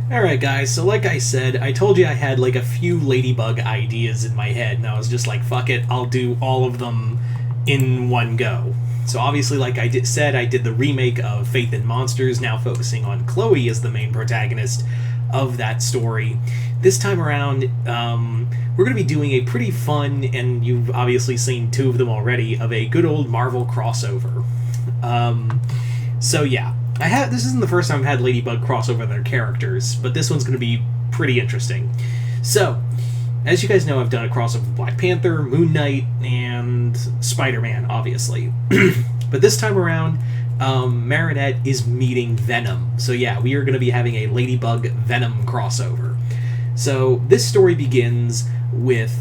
Alright, guys, so like I said, I told you I had like a few Ladybug ideas in my head, and I was just like, fuck it, I'll do all of them in one go. So obviously, like I did the remake of Faith in Monsters, now focusing on Chloe as the main protagonist of that story. This time around, we're going to be doing a pretty fun, and you've obviously seen two of them already, of a good old Marvel crossover. So yeah, this isn't the first time I've had Ladybug cross over their characters, but this one's going to be pretty interesting. So, as you guys know, I've done a crossover with Black Panther, Moon Knight, and Spider-Man, obviously. But this time around, Marinette is meeting Venom. So yeah, we are going to be having a Ladybug Venom crossover. So this story begins with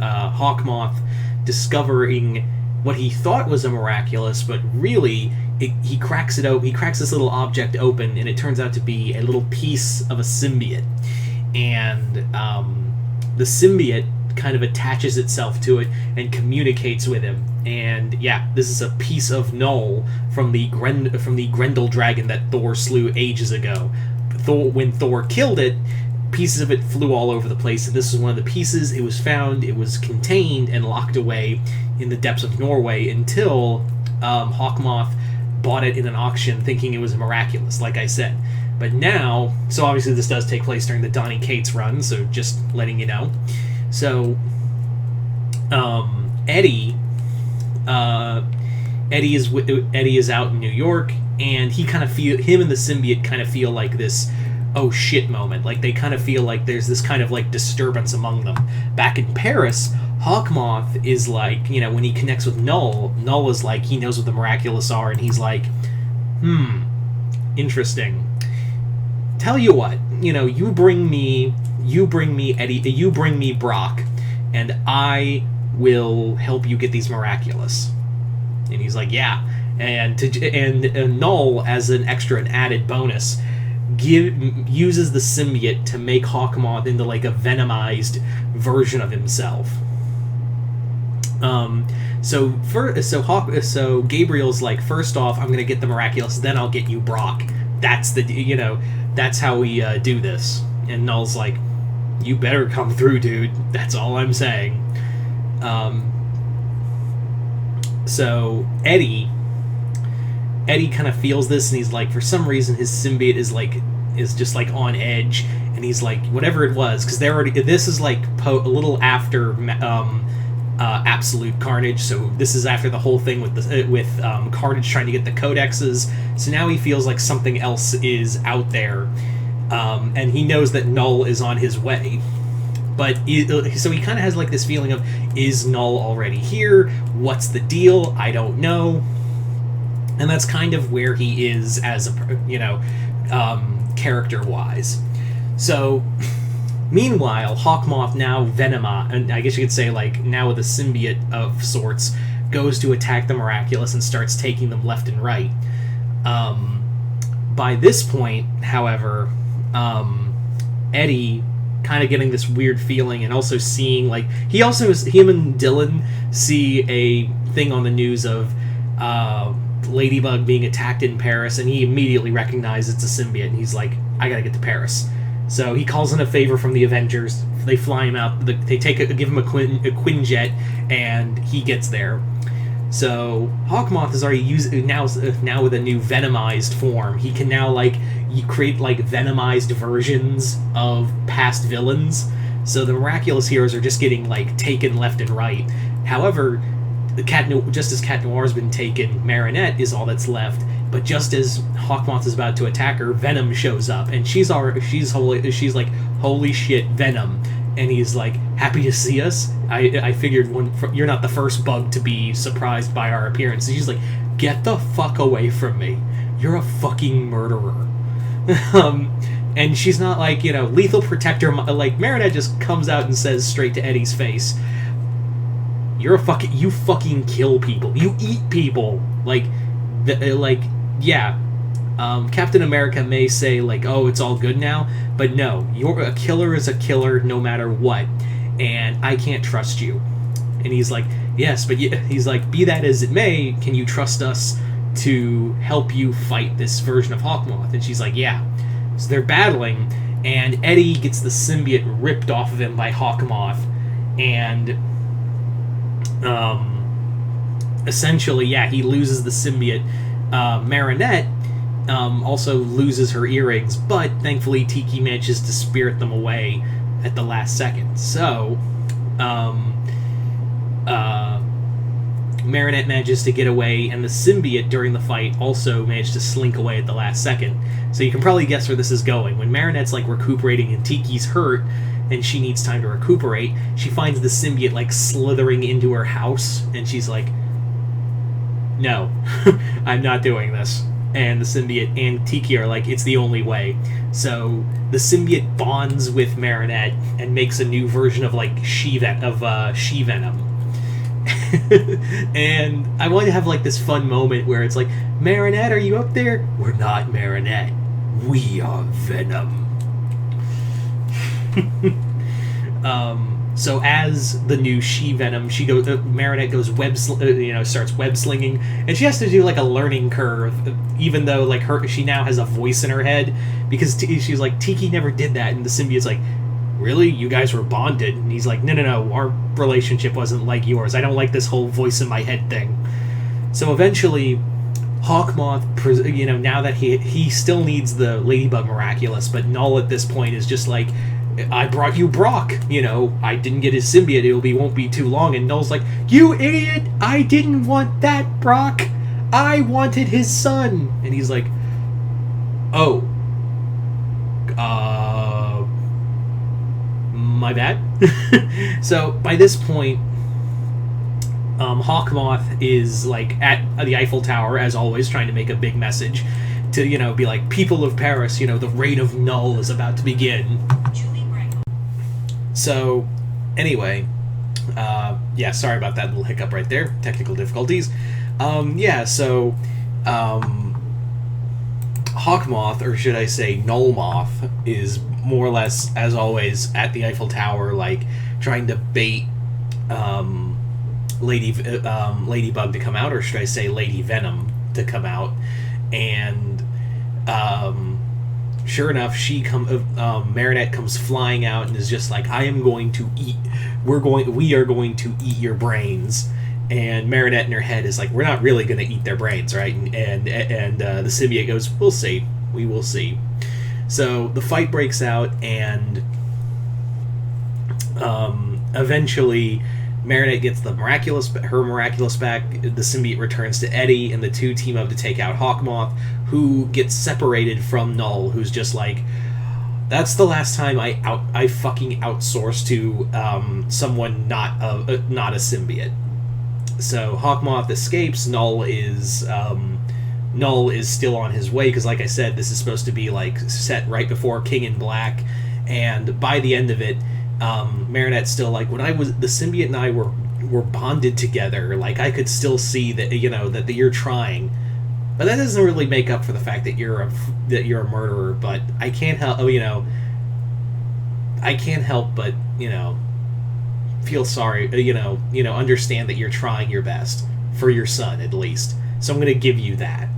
Hawkmoth discovering what he thought was a miraculous, but really he cracks it open. He cracks this little object open, and it turns out to be a little piece of a symbiote. And the symbiote kind of attaches itself to it and communicates with him. And yeah, this is a piece of Null from the Grendel dragon that Thor slew ages ago. When Thor killed it, pieces of it flew all over the place, and this is one of the pieces. It was found, it was contained and locked away in the depths of Norway until Hawkmoth bought it in an auction thinking it was a miraculous, like I said. But now, so obviously this does take place during the Donny Cates run, so just letting you know. So, Eddie is out in New York, and him and the symbiote kind of feel like this oh shit moment. Like, they kind of feel like there's this kind of like disturbance among them. Back in Paris, Hawkmoth is like, when he connects with Null is like, he knows what the miraculous are, and he's like, interesting. Tell you what, you bring me Eddie, you bring me Brock, and I will help you get these miraculous. And he's like, yeah. And Null, as an extra and added bonus, uses the symbiote to make Hawkmoth into like a venomized version of himself. So Gabriel's like, first off, I'm gonna get the miraculous, then I'll get you Brock. That's that's how we do this. And Null's like, you better come through, dude. That's all I'm saying. So Eddie kind of feels this, and he's like, for some reason his symbiote is just like on edge, and he's like, whatever it was, because this is like a little after Absolute Carnage, so this is after the whole thing with Carnage trying to get the codexes. So now he feels like something else is out there, and he knows that Null is on his way. But so he kind of has like this feeling of, is Null already here? What's the deal? I don't know. And that's kind of where he is as character-wise. So, meanwhile, Hawkmoth, now Venomized, and I guess you could say like now with a symbiote of sorts, goes to attack the miraculous and starts taking them left and right. By this point, however, Eddie kind of getting this weird feeling, and also seeing like him and Dylan see a thing on the news of Ladybug being attacked in Paris, and he immediately recognizes it's a symbiote, and he's like, I gotta get to Paris. So he calls in a favor from the Avengers. They fly him out. They give him a Quinjet, and he gets there. So Hawkmoth is already now with a new venomized form. He can now create like venomized versions of past villains. So the miraculous heroes are just getting like taken left and right. However, just as Cat Noir's been taken, Marinette is all that's left. But just as Hawkmoth is about to attack her, Venom shows up, and she's like, holy shit, Venom. And he's like, happy to see us? I figured you're not the first bug to be surprised by our appearance. And she's like, get the fuck away from me. You're a fucking murderer. And she's not like, lethal protector. Like, Marinette just comes out and says straight to Eddie's face, you fucking kill people. You eat people. Yeah. Captain America may say, like, oh, it's all good now, but no, a killer is a killer no matter what, and I can't trust you. And he's like, yes, but he's like, be that as it may, can you trust us to help you fight this version of Hawkmoth. And she's like, yeah. So they're battling, and Eddie gets the symbiote ripped off of him by Hawkmoth, and essentially, yeah, he loses the symbiote. Marinette also loses her earrings, but thankfully Tiki manages to spirit them away at the last second. So, Marinette manages to get away, and the symbiote during the fight also managed to slink away at the last second. So you can probably guess where this is going. When Marinette's like recuperating and Tiki's hurt, and she needs time to recuperate, she finds the symbiote like slithering into her house, and she's like, no, I'm not doing this. And the symbiote and Tiki are like, it's the only way. So the symbiote bonds with Marinette and makes a new version of like She-Venom. And I want to have like this fun moment where it's like, Marinette, are you up there? We're not Marinette. We are Venom. So as the new She-Venom, Marinette goes starts web slinging, and she has to do like a learning curve, even though like she now has a voice in her head, because she's like, Tiki never did that, and the symbiote's like, really? You guys were bonded? And he's like, no, our relationship wasn't like yours. I don't like this whole voice in my head thing. So eventually, Hawkmoth, now that he still needs the Ladybug Miraculous, but Null at this point is just like, I brought you Brock, I didn't get his symbiote, won't be too long, and Null's like, you idiot, I didn't want that Brock, I wanted his son, and he's like, oh, my bad. So, by this point, Hawkmoth is, like, at the Eiffel Tower, as always, trying to make a big message, to, be like, people of Paris, the reign of Null is about to begin. So, anyway, sorry about that little hiccup right there. Technical difficulties. Hawkmoth, or should I say Nullmoth, is more or less, as always, at the Eiffel Tower, like, trying to bait Ladybug to come out, or should I say Lady Venom to come out, and sure enough, Marinette comes flying out and is just like, we are going to eat your brains. And Marinette in her head is like, we're not really going to eat their brains, right? And the symbiote goes, we'll see. We will see. So the fight breaks out, and eventually Marinette gets her miraculous back. The symbiote returns to Eddie, and the two team up to take out Hawkmoth, who gets separated from Null, who's just like, that's the last time I fucking outsourced to someone not a symbiote. So Hawkmoth escapes. Null is still on his way, because like I said, this is supposed to be like set right before King in Black, and by the end of it, Marinette's still like, when the symbiote and I were bonded together, like I could still see that that you're trying, but that doesn't really make up for the fact that you're a murderer. But I can't help but feel sorry, understand that you're trying your best for your son, at least. So I'm going to give you that.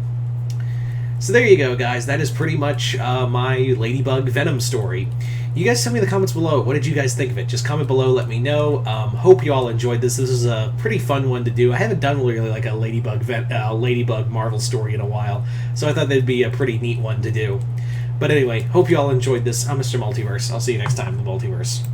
So there you go, guys. That is pretty much my Ladybug Venom story. You guys tell me in the comments below, what did you guys think of it? Just comment below, let me know. Hope you all enjoyed this. This is a pretty fun one to do. I haven't done really like a Ladybug Marvel story in a while, so I thought that'd be a pretty neat one to do. But anyway, hope you all enjoyed this. I'm Mr. Multiverse. I'll see you next time in the Multiverse.